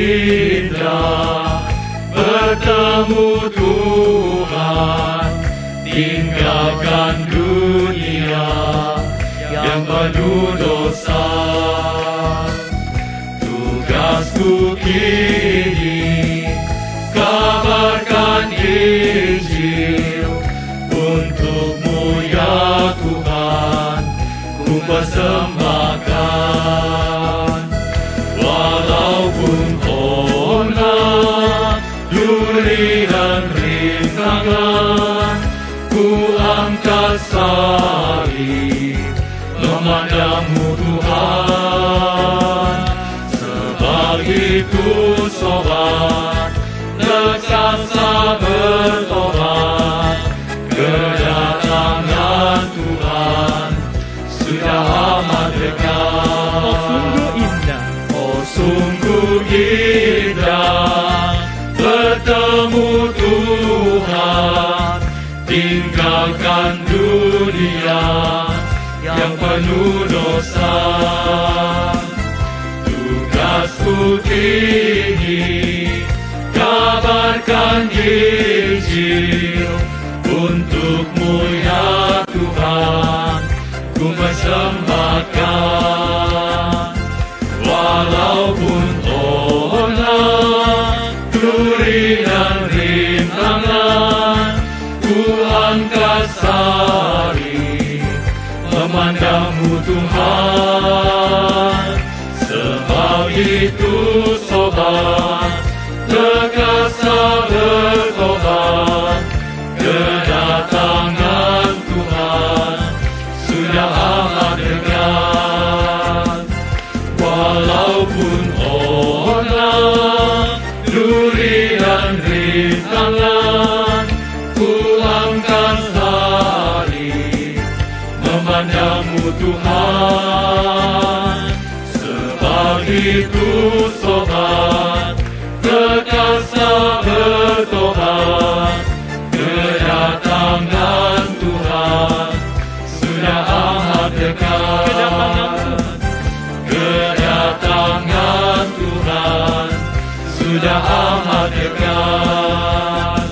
indah bertemu Tuhan, tinggalkan dunia yang penuh dosa. Tugasku kini kabarkan Injil untukmu ya Tuhan, ku persembahkan. Walaupun onar, duri dan rintangan, ku angkat salib memandangmu Tuhan. Sebab itu sobat, lekas bertobat, kedatangan Tuhan sudah amat dekat. Oh sungguh indah, oh sungguh indah bertemu Tuhan, tinggalkan dunia yang penuh dosa. Tugasku kini kabarkan Injil untukmu ya Tuhan, ku persembahkan. Walaupun onar, duri dan rintangan, ku angkat salib memandangmu Tuhan. Sebab itu sobat, lekas bertobat, kedatangan Tuhan sudah amat dekat. Walaupun onar, duri dan rintangan, ku angkat salib memandangmu Tuhan. Sebab itu sobat, lekas bertobat, kedatangan Tuhan sudah amat dekat. Kedatangan Tuhan sudah amat dekat.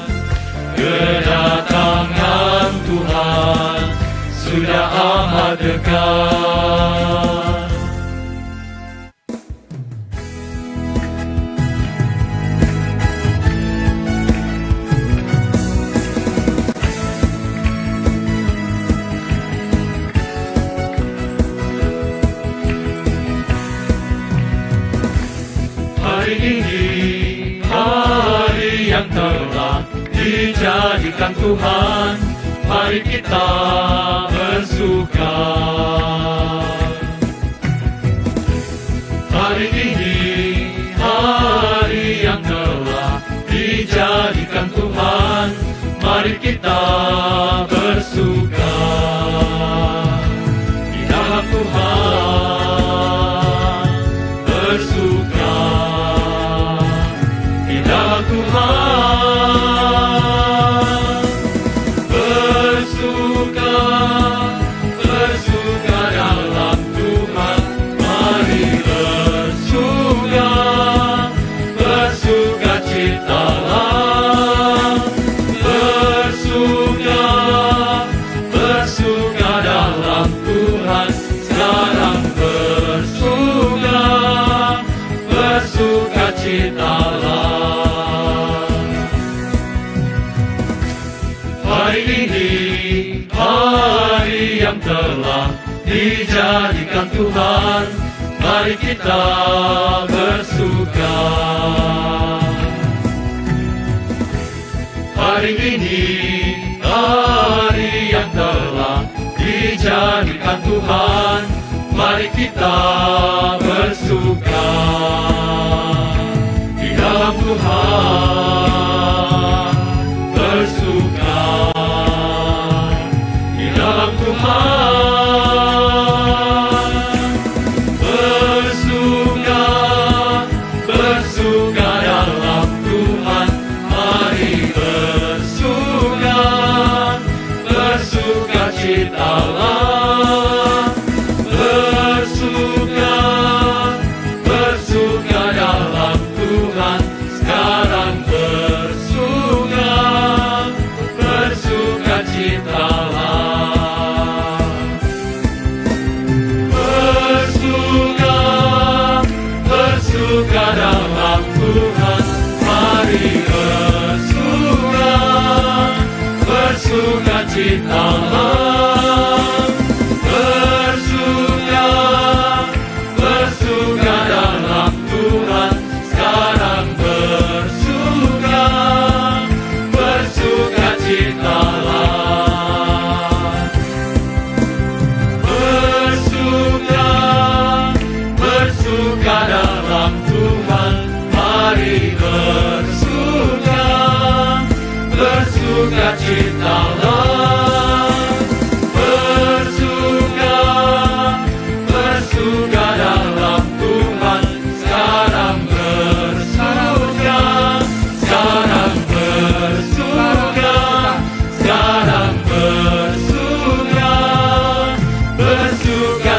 Kedatangan Tuhan sudah amat dekat. Hari ini, hari yang telah dijadikan Tuhan, mari kita bersuka. Hari ini, hari yang telah dijadikan Tuhan, mari kita bersuka. Di dalam Tuhan bersuka. Di dalam Tuhan bersuka, bersuka dalam Tuhan, mari bersuka, bersuka citalah, bersuka, bersuka dalam Tuhan, sekarang bersuka, bersuka citalah. Hari ini, hari yang telah dijadikan Tuhan, mari kita bersuka. Hari ini, hari yang telah dijadikan Tuhan, mari kita bersuka. Di dalam Tuhan bersuka. Di dalam Tuhan bersuka, bersuka dalam Tuhan, mari bersuka, bersuka citalah, bersuka, bersuka dalam Tuhan. Cita Allah, bersuka dalam Tuhan, sekarang bersuka citalah. Bersuka dalam Tuhan, mari bersuka citalah. Bersuka dalam Tuhan, sekarang bersuka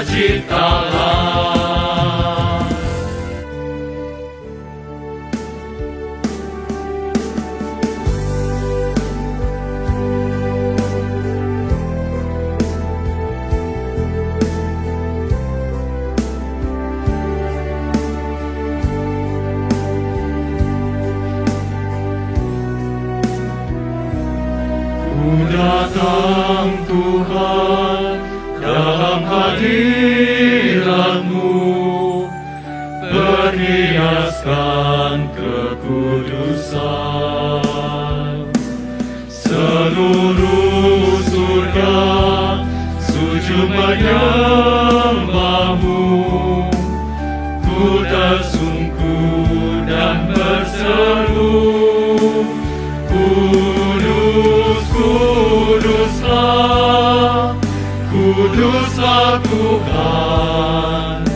citalah. Ku datang Tuhan dalam hadirat-Mu, berhiaskan kekudusan. Seluruh surga sujud menyembah-Mu, ku tersungkur dan berseru, Kuduslah Tuhan,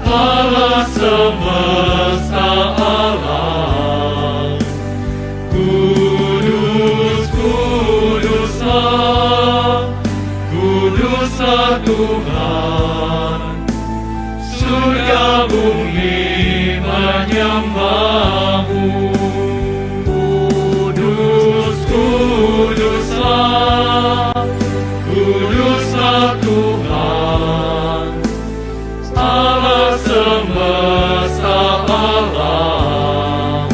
Allah semesta alam. Kuduslah Tuhan, surga bumi menyembah-Mu. Kuduslah Tuhan, Allah semesta alam.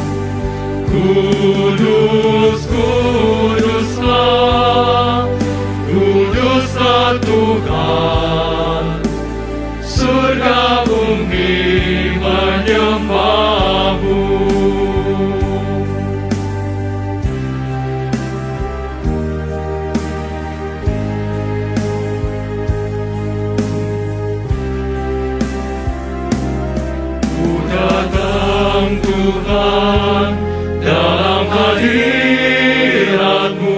Kuduslah Tuhan, surga bumi menyembah-Mu. Tuhan dalam hadirat-Mu,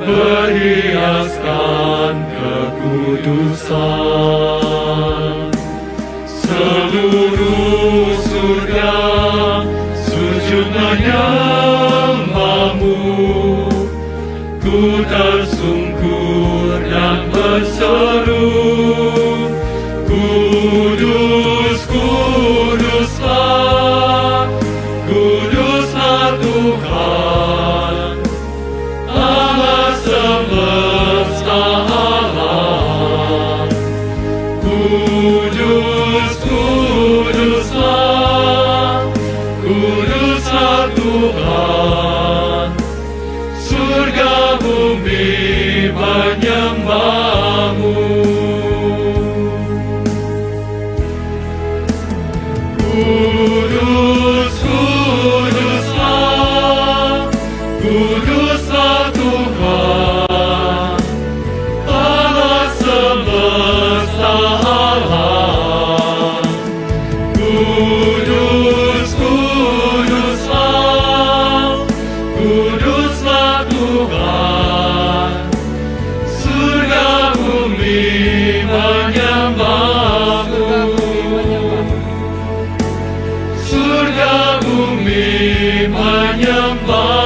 berhiaskan kekudusan. Seluruh surga sujud menyembah-Mu, ku tersungkur dan berseru, Kuduslah Tuhan, Allah semesta alam. Kuduslah Tuhan, surga bumi menyembah-Mu. Kuduslah Tuhan, Allah semesta alam. Kuduslah Tuhan, surga bumi menyembah-Mu. Surga bumi menyembah-Mu.